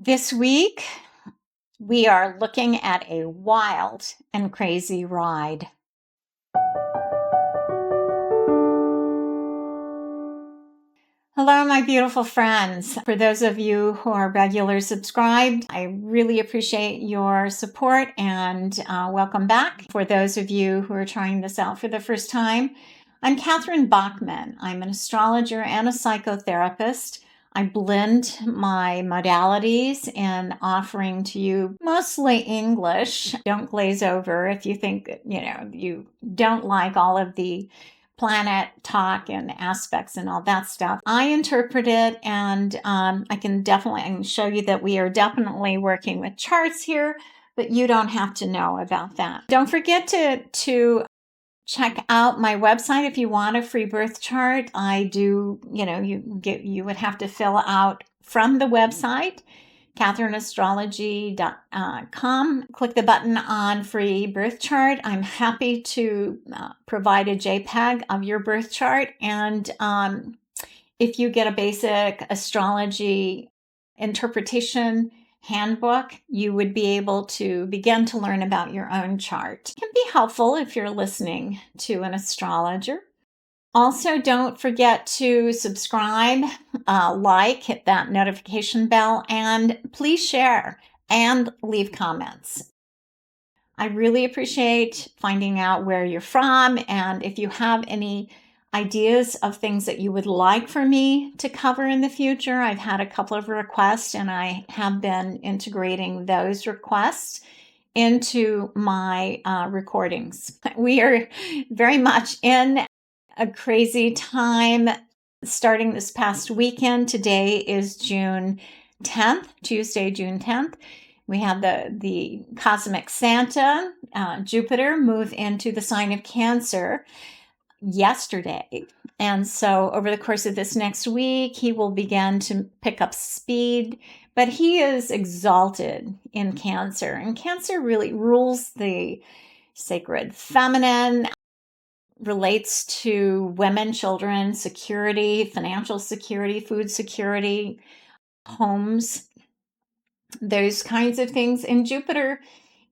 This week, we are looking at a wild and crazy ride. Hello, my beautiful friends. For those of you who are regular subscribed, I really appreciate your support and welcome back. For those of you who are trying this out for the first time, I'm Catherine Bachman. I'm an astrologer and a psychotherapist. I blend my modalities in offering to you mostly English. Don't glaze over if you think, you don't like all of the planet talk and aspects and all that stuff. I interpret it, and I can show you that we are definitely working with charts here, but you don't have to know about that. Don't forget to check out my website if you want a free birth chart. I do, you would have to fill out from the website, CatherineAstrology.com. Click the button on free birth chart. I'm happy to provide a JPEG of your birth chart. And if you get a basic astrology interpretation handbook, you would be able to begin to learn about your own chart. It can be helpful if you're listening to an astrologer. Also, don't forget to subscribe, hit that notification bell, and please share and leave comments. I really appreciate finding out where you're from, and if you have any ideas of things that you would like for me to cover in the future. I've had a couple of requests, and I have been integrating those requests into my recordings. We are very much in a crazy time starting this past weekend. Today is June 10th, Tuesday, June 10th. We had the cosmic Santa, Jupiter, move into the sign of Cancer yesterday. And so over the course of this next week, he will begin to pick up speed, but he is exalted in Cancer. And Cancer really rules the sacred feminine, relates to women, children, security, financial security, food security, homes, those kinds of things. And Jupiter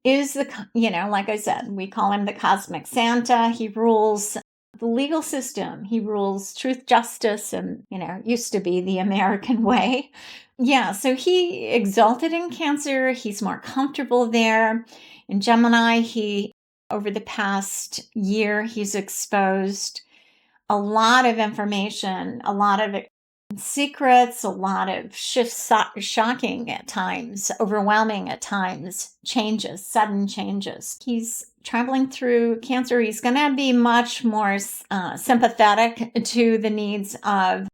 is like I said, we call him the cosmic Santa. He rules the legal system. He rules truth, justice, and, used to be the American way. Yeah, so he exalted in Cancer. He's more comfortable there. In Gemini, over the past year, he's exposed a lot of information, a lot of secrets, a lot of shifts, shocking at times, overwhelming at times, changes, sudden changes. He's traveling through Cancer. He's going to be much more sympathetic to the needs of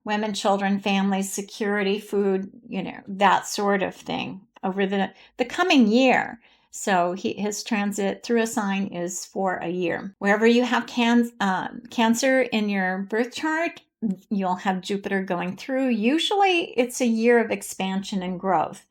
women, children, families, security, food, that sort of thing over the coming year. So his transit through a sign is for a year. Wherever you have Cancer in your birth chart, you'll have Jupiter going through. Usually it's a year of expansion and growth.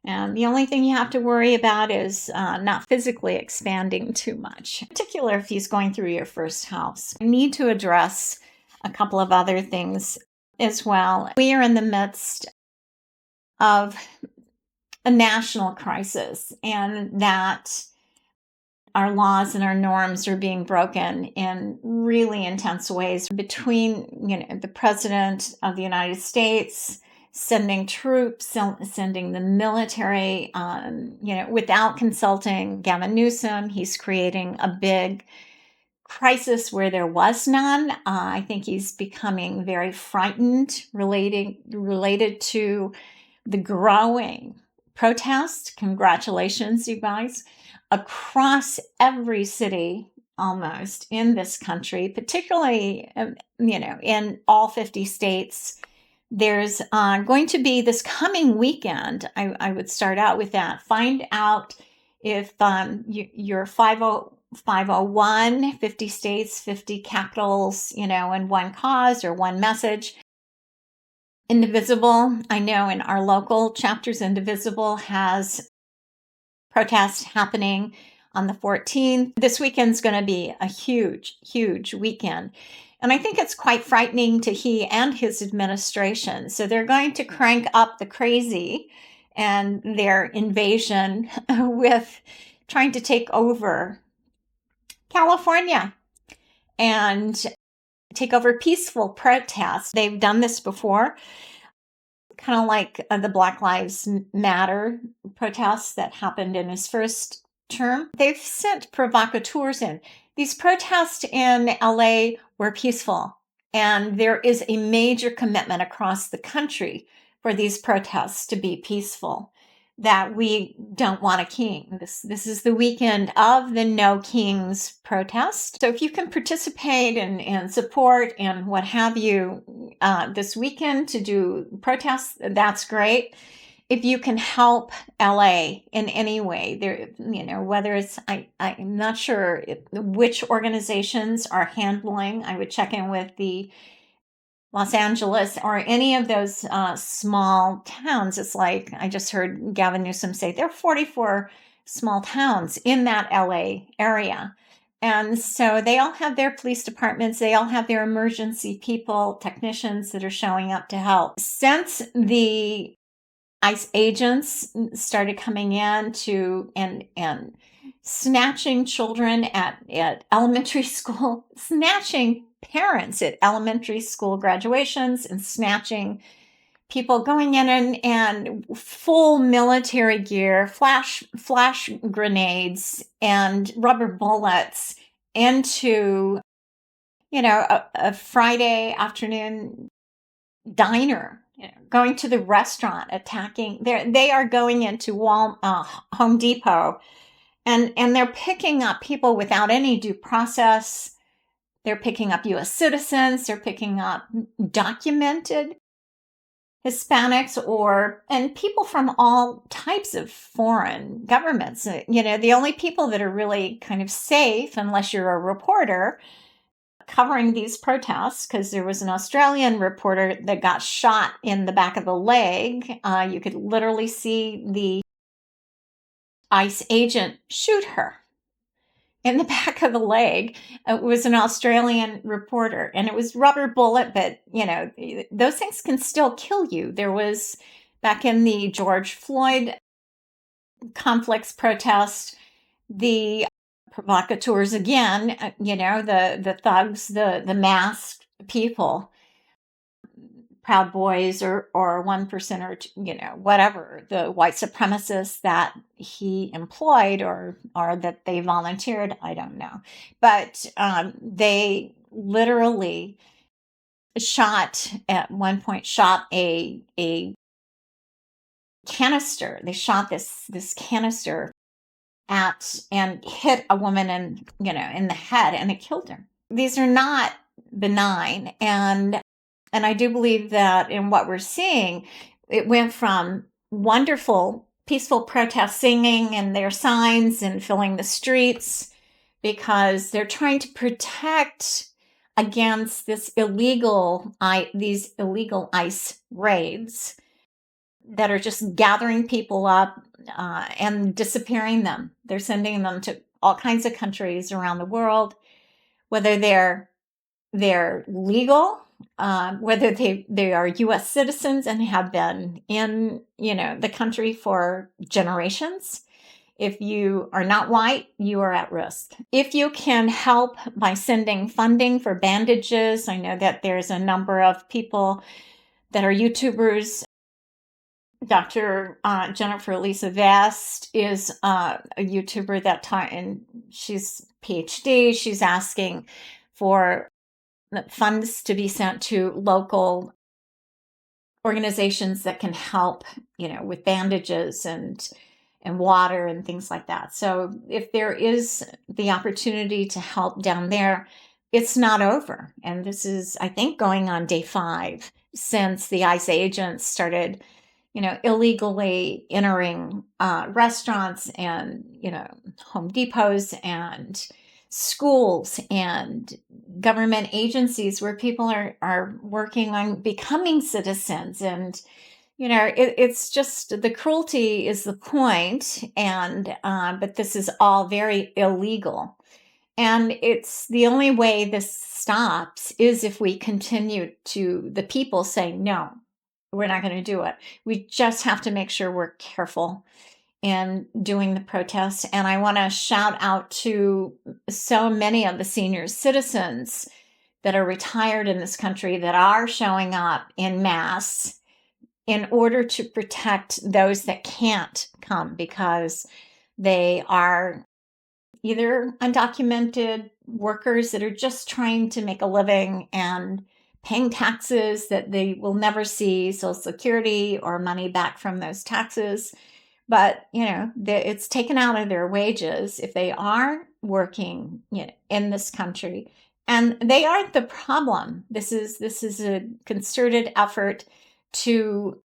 And the only thing you have to worry about is not physically expanding too much, in particular if he's going through your first house. You need to address a couple of other things as well. We are in the midst of a national crisis, and that our laws and our norms are being broken in really intense ways between, the President of the United States sending troops, sending the military, without consulting Gavin Newsom. He's creating a big crisis where there was none. I think he's becoming very frightened related to the growing protest. Congratulations, you guys. Across every city almost in this country, particularly, in all 50 states, there's going to be this coming weekend. I would start out with that. Find out if you're 501, 50 states, 50 capitals, and one cause or one message. Indivisible, I know in our local chapters, Indivisible has protests happening on the 14th. This weekend's going to be a huge, huge weekend. And I think it's quite frightening to he and his administration. So they're going to crank up the crazy and their invasion with trying to take over California and take over peaceful protests. They've done this before, kind of like the Black Lives Matter protests that happened in his first term. They've sent provocateurs in. These protests in LA were peaceful, and there is a major commitment across the country for these protests to be peaceful, that we don't want a king. This is the weekend of the No Kings protest. So if you can participate and support and what have you this weekend to do protests, that's great. If you can help LA in any way, there, whether it's, I'm not sure which organizations are handling. I would check in with the Los Angeles or any of those small towns. It's like I just heard Gavin Newsom say there are 44 small towns in that LA area. And so they all have their police departments. They all have their emergency people, technicians that are showing up to help. Since the ICE agents started coming in to and snatching children at elementary school, snatching parents at elementary school graduations, and snatching people going in and full military gear, flash grenades and rubber bullets into, a Friday afternoon diner, going to the restaurant, attacking. They are going into Home Depot, and they're picking up people without any due process. They're picking up U.S. citizens. They're picking up documented Hispanics and people from all types of foreign governments. The only people that are really kind of safe, unless you're a reporter covering these protests, because there was an Australian reporter that got shot in the back of the leg. You could literally see the ICE agent shoot her in the back of the leg. It was an Australian reporter, and it was rubber bullet, but those things can still kill you. There was, back in the George Floyd conflicts protest, the provocateurs again, the thugs, the masked people, Proud Boys or 1% or whatever, the white supremacists that he employed or that they volunteered, I don't know. But they literally at one point shot a canister. They shot this canister and hit a woman in the head, and it killed her. These are not benign, and I do believe that in what we're seeing, it went from wonderful, peaceful protest singing and their signs and filling the streets because they're trying to protect against these illegal ICE raids that are just gathering people up and disappearing them. They're sending them to all kinds of countries around the world, whether they're legal, whether they are U.S. citizens and have been in the country for generations. If you are not white, you are at risk. If you can help by sending funding for Bandages, I know that there's a number of people that are YouTubers. Dr. Jennifer Lisa Vest is a YouTuber and she's PhD. She's asking for funds to be sent to local organizations that can help, with bandages and water and things like that. So if there is the opportunity to help down there, it's not over. And this is, I think, going on day 5 since the ICE agents started illegally entering restaurants and, Home Depots and schools and government agencies where people are working on becoming citizens. And, it's just the cruelty is the point. And, but this is all very illegal. And it's the only way this stops is if we continue to the people say no. we're not going to do it. We just have to make sure we're careful in doing the protests. And I want to shout out to so many of the senior citizens that are retired in this country that are showing up in mass in order to protect those that can't come because they are either undocumented workers that are just trying to make a living and paying taxes that they will never see Social Security or money back from those taxes. But, it's taken out of their wages if they are working, in this country. And they aren't the problem. This is a concerted effort to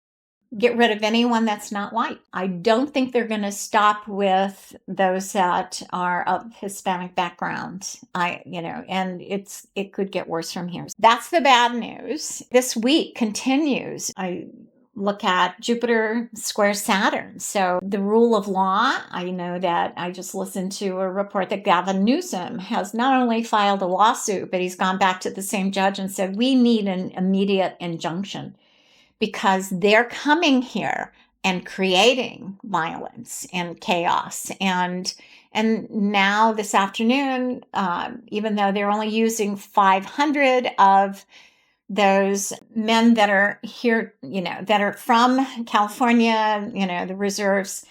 get rid of anyone that's not white. I don't think they're going to stop with those that are of Hispanic background. And it could get worse from here. That's the bad news. This week continues. I look at Jupiter square Saturn. So the rule of law, I know that I just listened to a report that Gavin Newsom has not only filed a lawsuit, but he's gone back to the same judge and said, we need an immediate injunction because they're coming here and creating violence and chaos. And now this afternoon, even though they're only using 500 of those men that are here, that are from California, the reserves,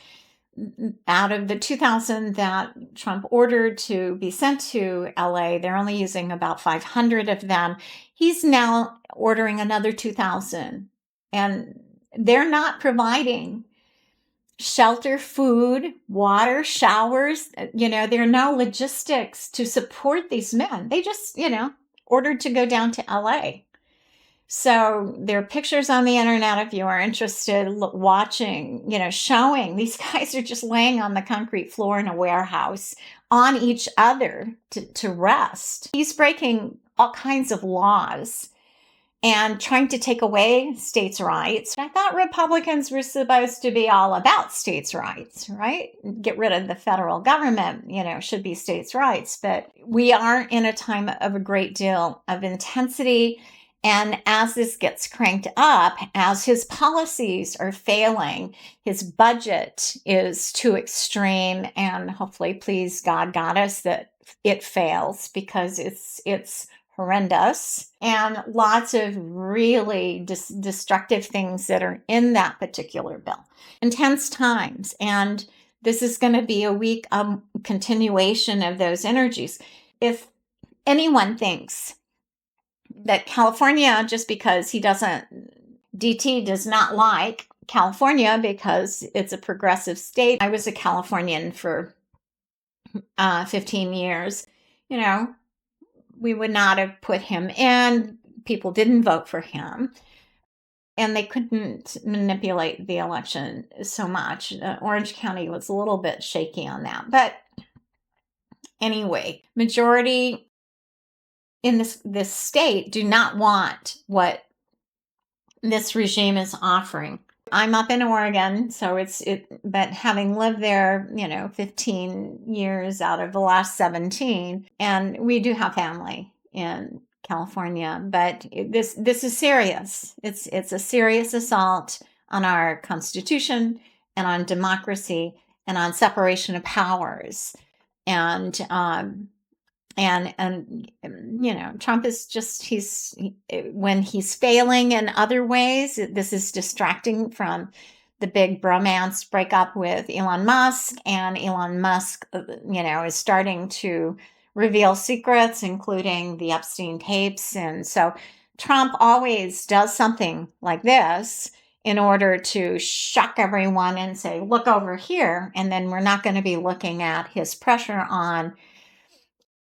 out of the 2,000 that Trump ordered to be sent to LA, they're only using about 500 of them. He's now ordering another 2,000. And they're not providing shelter, food, water, showers. There are no logistics to support these men. They just, ordered to go down to LA. So there are pictures on the internet if you are interested, watching, showing these guys are just laying on the concrete floor in a warehouse on each other to rest. He's breaking all kinds of laws and trying to take away states' rights. I thought Republicans were supposed to be all about states' rights, right? Get rid of the federal government, should be states' rights. But we are in a time of a great deal of intensity. And as this gets cranked up, as his policies are failing, his budget is too extreme, and hopefully, please God, Goddess, that it fails because it's horrendous, and lots of really destructive things that are in that particular bill. Intense times, and this is going to be a week of continuation of those energies. If anyone thinks that California, just because DT does not like California because it's a progressive state. I was a Californian for 15 years, we would not have put him in. People didn't vote for him. And they couldn't manipulate the election so much. Orange County was a little bit shaky on that. But anyway, majority in this state do not want what this regime is offering. I'm up in Oregon, so but having lived there, 15 years out of the last 17, and we do have family in California, but this is serious. It's a serious assault on our Constitution and on democracy and on separation of powers. And Trump is just, when he's failing in other ways, this is distracting from the big bromance breakup with Elon Musk. And Elon Musk, is starting to reveal secrets, including the Epstein tapes. And so Trump always does something like this in order to shock everyone and say, look over here. And then we're not going to be looking at his pressure on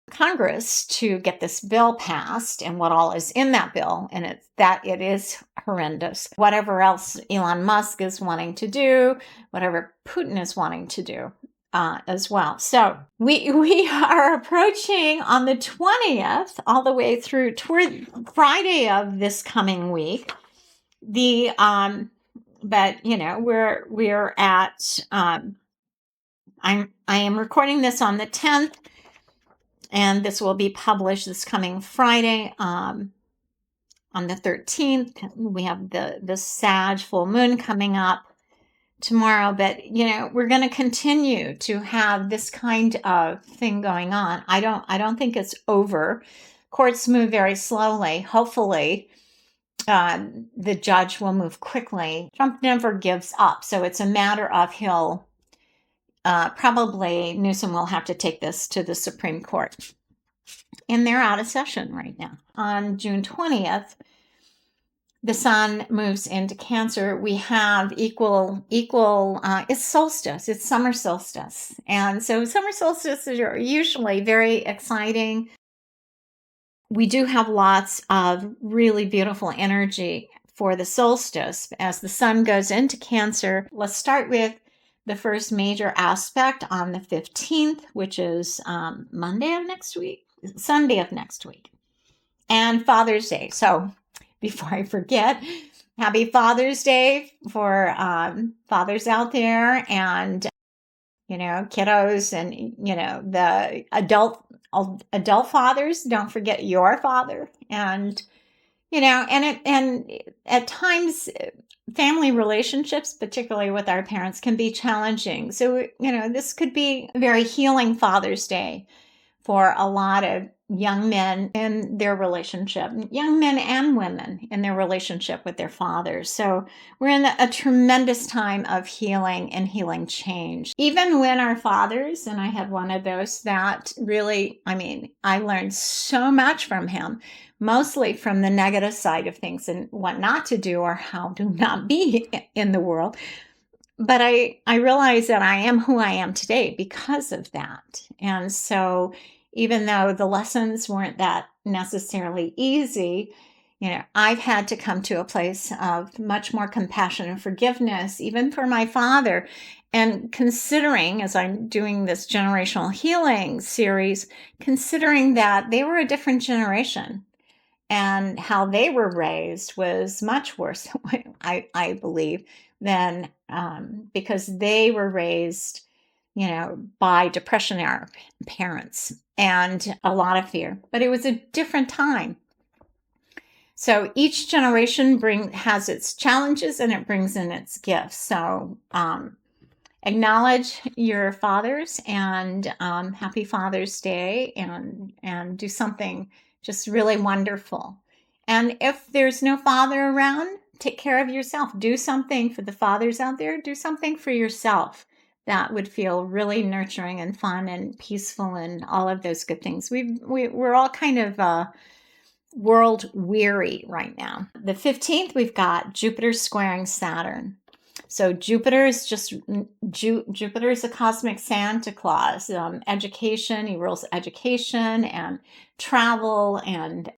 Congress to get this bill passed and what all is in that bill. And it is horrendous. Whatever else Elon Musk is wanting to do, whatever Putin is wanting to do as well. So we are approaching on the 20th all the way through toward Friday of this coming week. But we're at I am recording this on the 10th. And this will be published this coming Friday on on the 13th. We have the Sag full moon coming up tomorrow, but we're going to continue to have this kind of thing going on. I don't think it's over. Courts move very slowly. Hopefully, the judge will move quickly. Trump never gives up, so it's a matter of probably Newsom will have to take this to the Supreme Court. And they're out of session right now. On June 20th, the sun moves into Cancer. We have it's solstice. It's summer solstice. And so summer solstices are usually very exciting. We do have lots of really beautiful energy for the solstice as the sun goes into Cancer. Let's start with the first major aspect on the 15th, which is Sunday of next week, and Father's Day. So before I forget, happy Father's Day for fathers out there, and kiddos, and the adult fathers. Don't forget your father, and and at times family relationships, particularly with our parents, can be challenging. So this could be a very healing Father's Day for a lot of young men in their relationship, young men and women in their relationship with their fathers. So we're in a tremendous time of healing and healing change. Even when our fathers, and I had one of those that really, I learned so much from him, mostly from the negative side of things and what not to do or how to not be in the world. But I realized that I am who I am today because of that. And so even though the lessons weren't that necessarily easy, I've had to come to a place of much more compassion and forgiveness, even for my father. And considering, as I'm doing this generational healing series, considering that they were a different generation and how they were raised was much worse, I believe, than because they were raised by Depression era parents and a lot of fear. But it was a different time. So each generation has its challenges and it brings in its gifts. So acknowledge your fathers and happy Father's Day, and do something just really wonderful. And if there's no father around, take care of yourself. Do something for the fathers out there. Do something for yourself that would feel really nurturing and fun and peaceful and all of those good things. We're all kind of world weary right now. The 15th, we've got Jupiter squaring Saturn. So Jupiter is a cosmic Santa Claus. Education, he rules education and travel and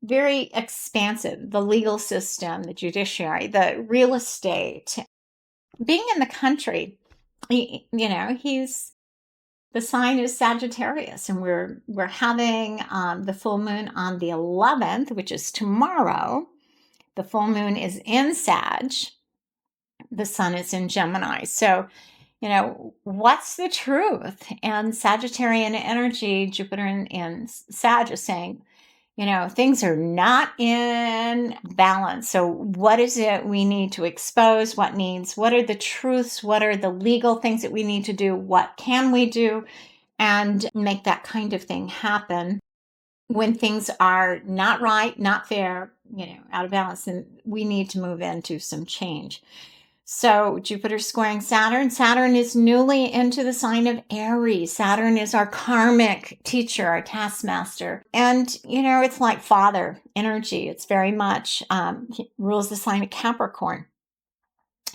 very expansive. The legal system, the judiciary, the real estate. Being in the country, the sign is Sagittarius, and we're having the full moon on the 11th, which is tomorrow. The full moon is in Sag. The sun is in Gemini. So, what's the truth? And Sagittarian energy, Jupiter in Sag, is saying, things are not in balance. So what is it we need to expose? What are the truths? What are the legal things that we need to do? What can we do? And make that kind of thing happen when things are not right, not fair, out of balance, and we need to move into some change. So Jupiter squaring Saturn. Saturn is newly into the sign of Aries. Saturn is our karmic teacher, our taskmaster. And, it's like father energy. It's very much rules the sign of Capricorn.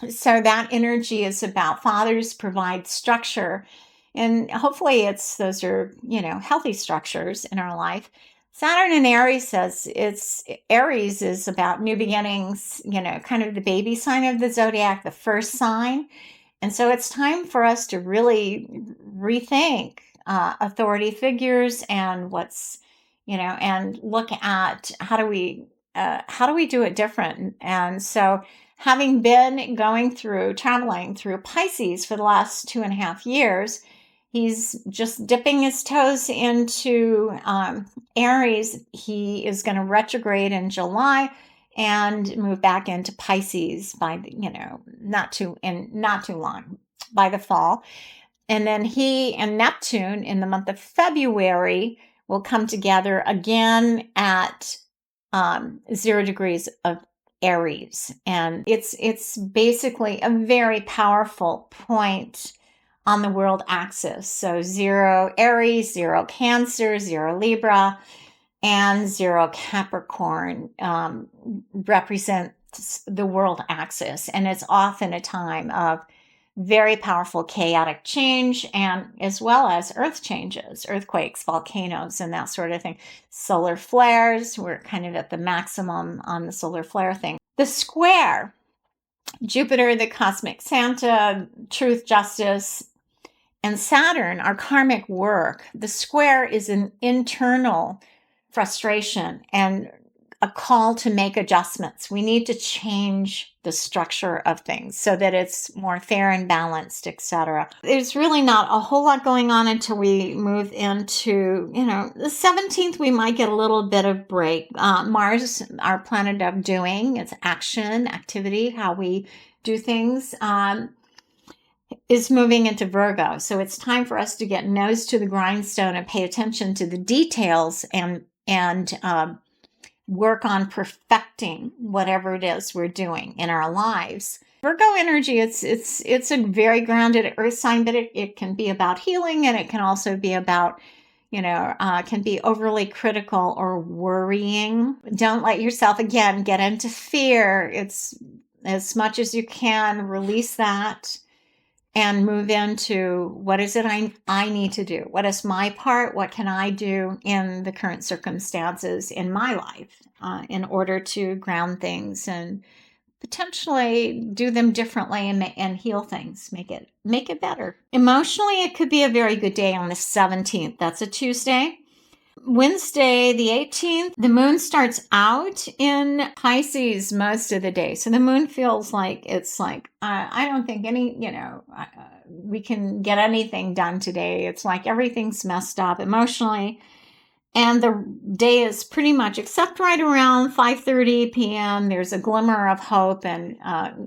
So that energy is about fathers provide structure. And hopefully those are, healthy structures in our life. Saturn in Aries says Aries is about new beginnings, kind of the baby sign of the Zodiac, the first sign. And so it's time for us to really rethink authority figures and and look at how do we do it different. And so having been traveling through Pisces for the last 2.5 years, He's just dipping his toes into Aries. He is going to retrograde in July and move back into Pisces by, not too long, by the fall. And then he and Neptune in the month of February will come together again at 0 degrees of Aries. And it's basically a very powerful point on the world axis. So 0 Aries, 0 Cancer, 0 Libra, and 0 Capricorn represents the world axis. And it's often a time of very powerful chaotic change, and as well as earth changes, earthquakes, volcanoes, and that sort of thing. Solar flares, we're kind of at the maximum on the solar flare thing. The square, Jupiter, the cosmic Santa, truth, justice, and Saturn, our karmic work. The square is an internal frustration and a call to make adjustments. We need to change the structure of things so that it's more fair and balanced, etc. There's really not a whole lot going on until we move into, the 17th, we might get a little bit of break. Mars, our planet of doing, it's action, activity, how we do things, is moving into Virgo. So it's time for us to get nose to the grindstone and pay attention to the details and work on perfecting whatever it is we're doing in our lives. Virgo energy, it's a very grounded earth sign, but it can be about healing, and it can also be about, can be overly critical or worrying. Don't let yourself, again, get into fear. It's as much as you can, release that and move into what is it I need to do? What is my part? What can I do in the current circumstances in my life in order to ground things and potentially do them differently and heal things, make it better. Emotionally, it could be a very good day on the 17th. That's a Tuesday. Wednesday, the 18th, the moon starts out in Pisces most of the day. So the moon feels like I don't think we can get anything done today. It's like everything's messed up emotionally. And the day is pretty much, except right around 5:30 p.m., there's a glimmer of hope and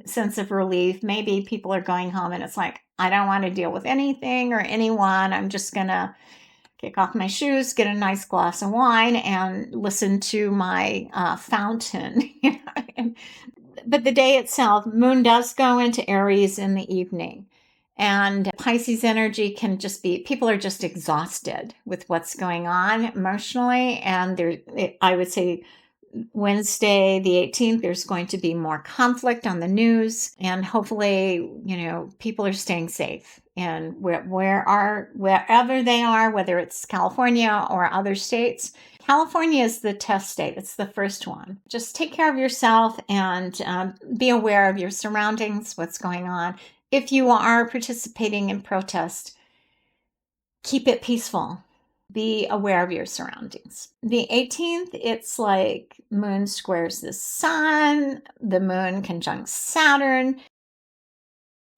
sense of relief. Maybe people are going home and it's like, I don't want to deal with anything or anyone. I'm just going to kick off my shoes, get a nice glass of wine, and listen to my fountain. But the day itself, moon does go into Aries in the evening. And Pisces energy can just be, people are just exhausted with what's going on emotionally. And I would say Wednesday, the 18th, there's going to be more conflict on the news. And hopefully, people are staying safe. And wherever they are, whether it's California or other states, California is the test state. It's the first one. Just take care of yourself and be aware of your surroundings, what's going on. If you are participating in protest, keep it peaceful. Be aware of your surroundings. The 18th, it's like moon squares the sun, the moon conjuncts Saturn.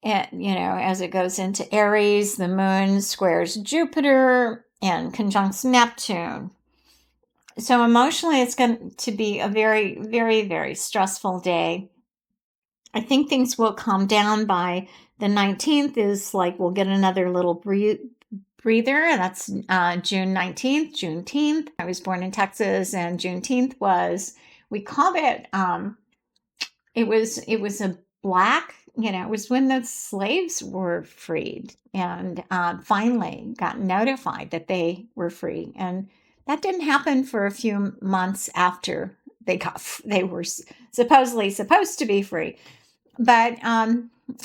And, as it goes into Aries, the moon squares Jupiter and conjuncts Neptune. So emotionally, it's going to be a very, very, very stressful day. I think things will calm down by the 19th. Is like we'll get another little breather. That's June 19th, Juneteenth. I was born in Texas, and Juneteenth we called it, it was a black, it was when the slaves were freed and finally got notified that they were free. And that didn't happen for a few months after they were supposedly supposed to be free. But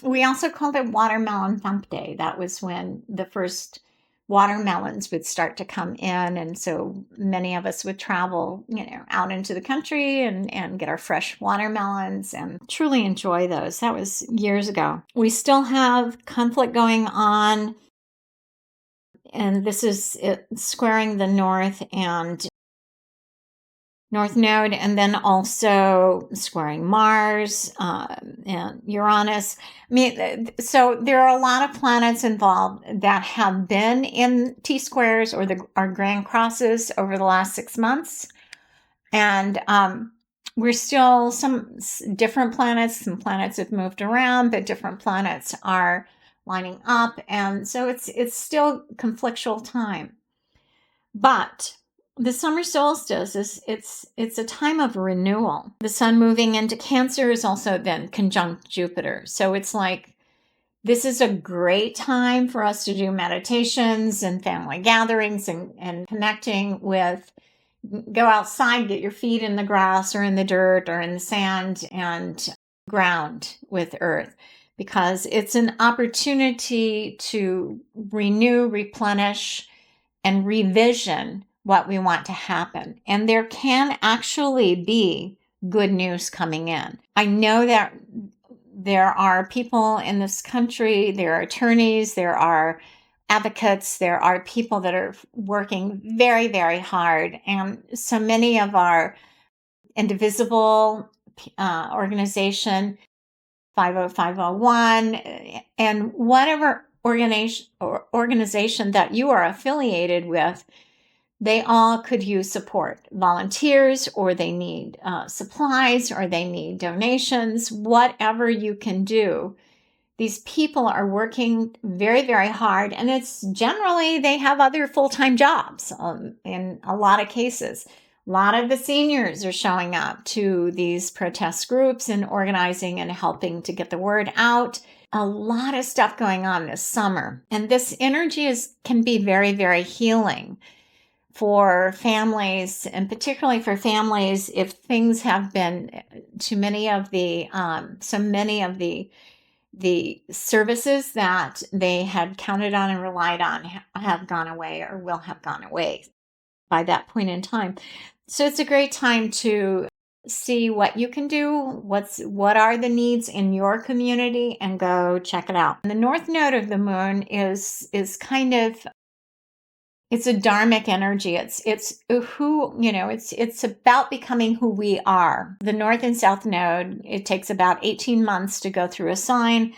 we also called it Watermelon Thump Day. That was when the first watermelons would start to come in. And so many of us would travel, out into the country and get our fresh watermelons and truly enjoy those. That was years ago. We still have conflict going on. And this is squaring the north and North Node, and then also squaring Mars and Uranus. I mean, so there are a lot of planets involved that have been in T-squares or our grand crosses over the last 6 months. And we're still some different planets. Some planets have moved around, but different planets are lining up. And so it's still conflictual time. But the summer solstice it's a time of renewal. The sun moving into Cancer is also then conjunct Jupiter. So it's like this is a great time for us to do meditations and family gatherings and connecting with, go outside, get your feet in the grass or in the dirt or in the sand and ground with earth, because it's an opportunity to renew, replenish, and revision what we want to happen. And there can actually be good news coming in. I know that there are people in this country, there are attorneys, there are advocates, there are people that are working very, very hard. And so many of our indivisible organization, 50501, and whatever organization that you are affiliated with, they all could use support, volunteers, or they need supplies, or they need donations, whatever you can do. These people are working very, very hard, and it's generally they have other full-time jobs in a lot of cases. A lot of the seniors are showing up to these protest groups and organizing and helping to get the word out. A lot of stuff going on this summer, and this energy can be very, very healing for families, and particularly for families if things have been too many of the the services that they had counted on and relied on have gone away or will have gone away by that point in time. So it's a great time to see what you can do, what are the needs in your community, and go check it out. And the north node of the moon is kind of, it's a dharmic energy. It's who, it's about becoming who we are. The north and south node, it takes about 18 months to go through a sign.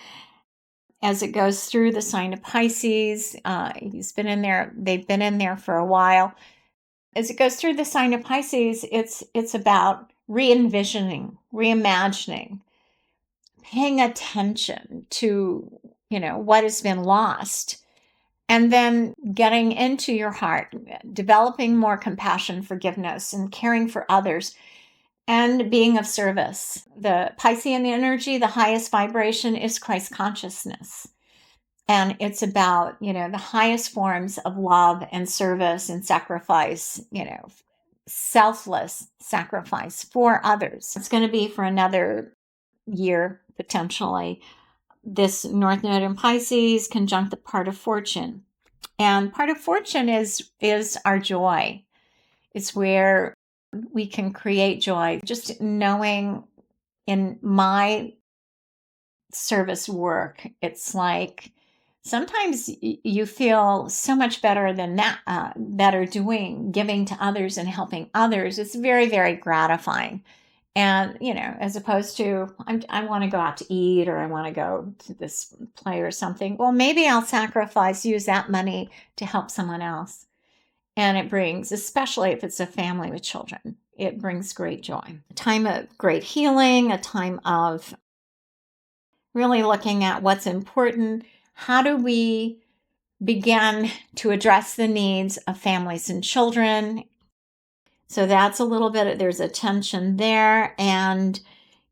As it goes through the sign of Pisces, he's been in there, they've been in there for a while. As it goes through the sign of Pisces, it's about re-envisioning, reimagining, paying attention to, what has been lost. And then getting into your heart, developing more compassion, forgiveness, and caring for others, and being of service. The Piscean energy, the highest vibration, is Christ consciousness. And it's about, the highest forms of love and service and sacrifice, selfless sacrifice for others. It's going to be for another year, potentially. This North Node in Pisces conjunct the part of fortune. And part of fortune is our joy. It's where we can create joy. Just knowing in my service work, it's like sometimes you feel so much better than that, better giving to others and helping others. It's very, very gratifying. And, as opposed to, I want to go out to eat, or I want to go to this play or something. Well, maybe I'll use that money to help someone else. And it brings, especially if it's a family with children, it brings great joy. A time of great healing, a time of really looking at what's important. How do we begin to address the needs of families and children? So that's a little bit, there's a tension there. And,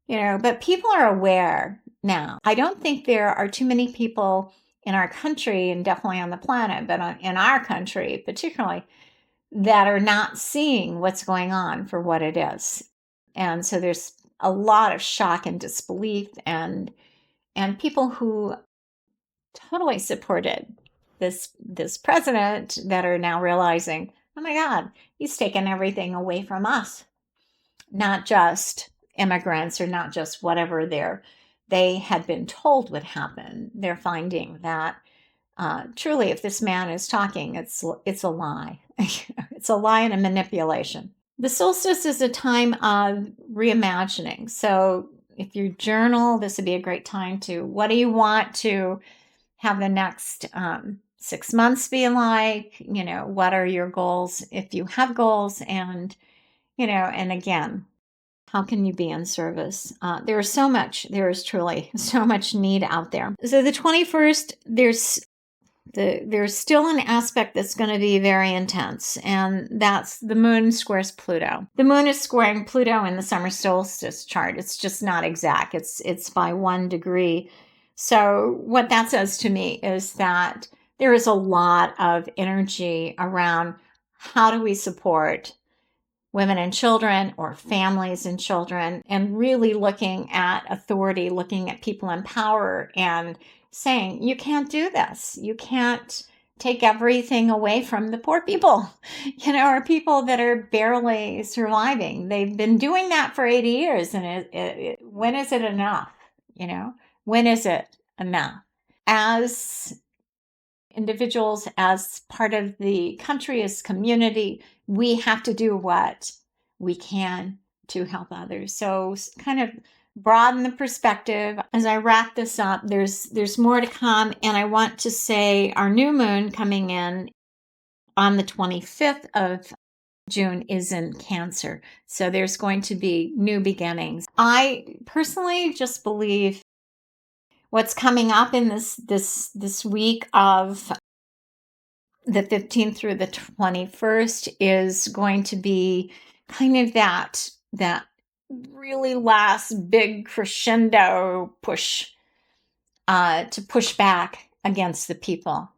but people are aware now. I don't think there are too many people in our country, and definitely on the planet, but in our country particularly, that are not seeing what's going on for what it is. And so there's a lot of shock and disbelief, and people who totally supported this president that are now realizing, oh my God, he's taken everything away from us. Not just immigrants, or not just whatever they had been told would happen. They're finding that truly, if this man is talking, it's a lie. It's a lie and a manipulation. The solstice is a time of reimagining. So if you journal, this would be a great time to, what do you want to have the next 6 months be like? What are your goals if you have goals? And, and again, how can you be in service? There is truly so much need out there. So the 21st, there's still an aspect that's going to be very intense, and that's the moon squares Pluto. The moon is squaring Pluto in the summer solstice chart. It's just not exact. It's by 1 degree. So what that says to me is that there is a lot of energy around how do we support women and children or families and children, and really looking at authority, looking at people in power and saying, you can't do this. You can't take everything away from the poor people, or people that are barely surviving. They've been doing that for 80 years. And when is it enough? When is it enough? As individuals, as part of the country, as community, we have to do what we can to help others. So kind of broaden the perspective. As I wrap this up, there's more to come. And I want to say our new moon coming in on the 25th of June is in Cancer. So there's going to be new beginnings. I personally just believe what's coming up in this week of the 15th through the 21st is going to be kind of that really last big crescendo push to push back against the people.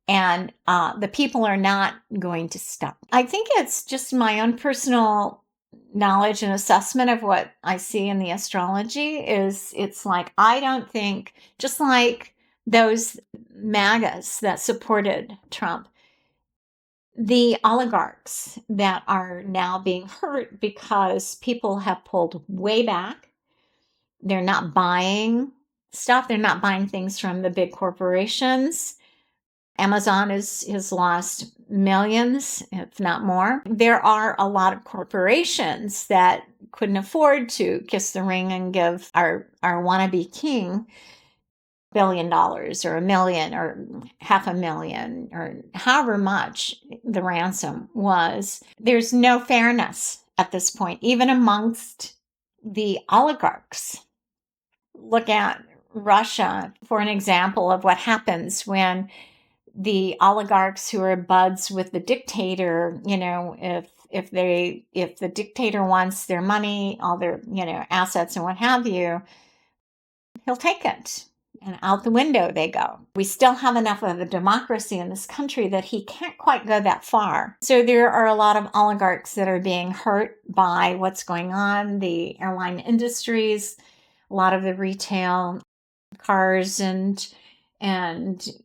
And the people are not going to stop. I think it's just my own personal knowledge and assessment of what I see in the astrology is it's like, I don't think, just like those MAGAs that supported Trump, the oligarchs that are now being hurt because people have pulled way back. They're not buying stuff. They're not buying things from the big corporations. Amazon has lost millions, if not more. There are a lot of corporations that couldn't afford to kiss the ring and give our wannabe king $1 billion or $1 million or $500,000 or however much the ransom was. There's no fairness at this point, even amongst the oligarchs. Look at Russia for an example of what happens when the oligarchs who are buds with the dictator, if the dictator wants their money, all their, assets and what have you, he'll take it. And out the window they go. We still have enough of a democracy in this country that he can't quite go that far. So there are a lot of oligarchs that are being hurt by what's going on, the airline industries, a lot of the retail, cars and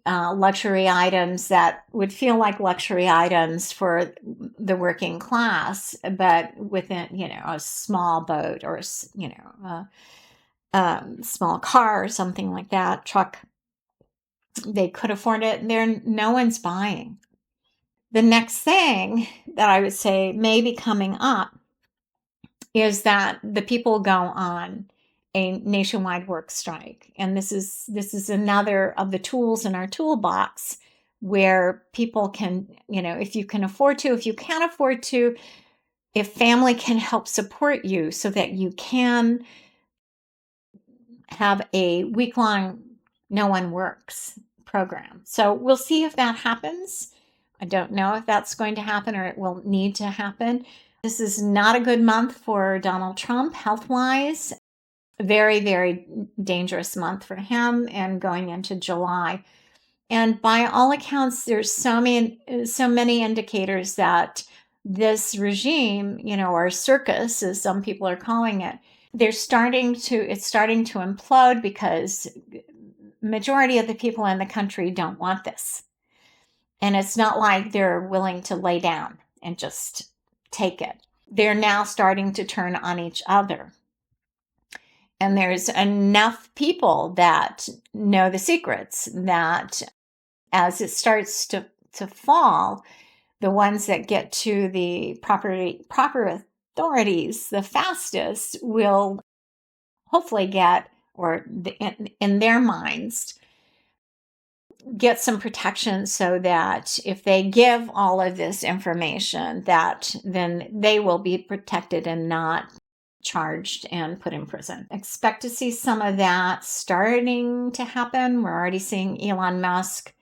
luxury items that would feel like luxury items for the working class, but within, a small boat or, small car or something like that, truck, they could afford it. No one's buying. The next thing that I would say may be coming up is that the people go on a nationwide work strike. And this is another of the tools in our toolbox where people can, if you can afford to, if you can't afford to, if family can help support you so that you can have a week-long no one works program. So we'll see if that happens. I don't know if that's going to happen or it will need to happen. This is not a good month for Donald Trump health-wise. Very, very dangerous month for him and going into July. And by all accounts, there's so many indicators that this regime, or circus, as some people are calling it, it's starting to implode because majority of the people in the country don't want this. And it's not like they're willing to lay down and just take it. They're now starting to turn on each other. And there's enough people that know the secrets that as it starts to fall, the ones that get to the proper authorities the fastest will hopefully get, or in their minds, get some protection so that if they give all of this information, that then they will be protected and not charged and put in prison. Expect to see some of that starting to happen. We're already seeing Elon Musk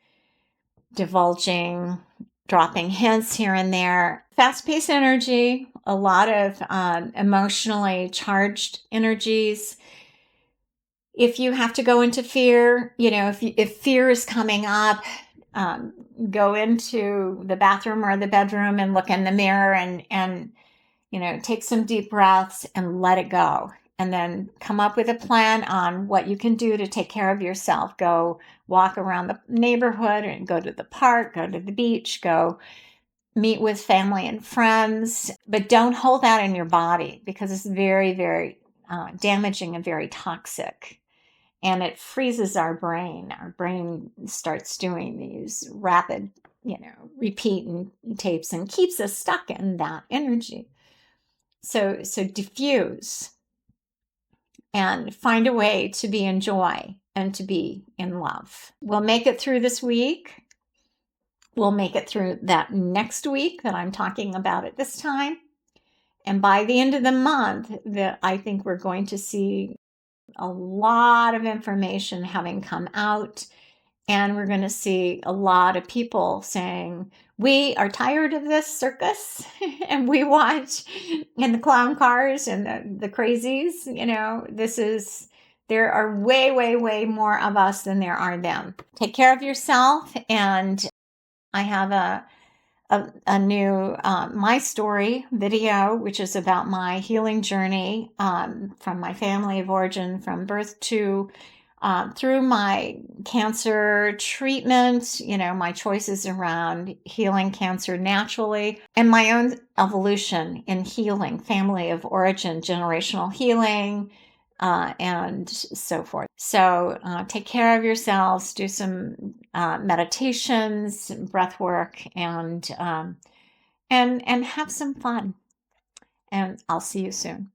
divulging, dropping hints here and there. Fast-paced energy, a lot of emotionally charged energies. If you have to go into fear, if fear is coming up, go into the bathroom or the bedroom and look in the mirror and take some deep breaths and let it go. And then come up with a plan on what you can do to take care of yourself. Go walk around the neighborhood and go to the park, go to the beach, go meet with family and friends. But don't hold that in your body, because it's very, very damaging and very toxic. And it freezes our brain. Our brain starts doing these rapid, repeat and tapes and keeps us stuck in that energy. So diffuse and find a way to be in joy and to be in love. We'll make it through this week. We'll make it through that next week that I'm talking about at this time. And by the end of the month, I think we're going to see a lot of information having come out. And we're going to see a lot of people saying, we are tired of this circus and we want, and the clown cars and the crazies, there are way, way, way more of us than there are them. Take care of yourself. And I have a new My Story video, which is about my healing journey from my family of origin, from birth to through my cancer treatment, my choices around healing cancer naturally, and my own evolution in healing, family of origin, generational healing, and so forth. So take care of yourselves, do some meditations, breath work, and have some fun. And I'll see you soon.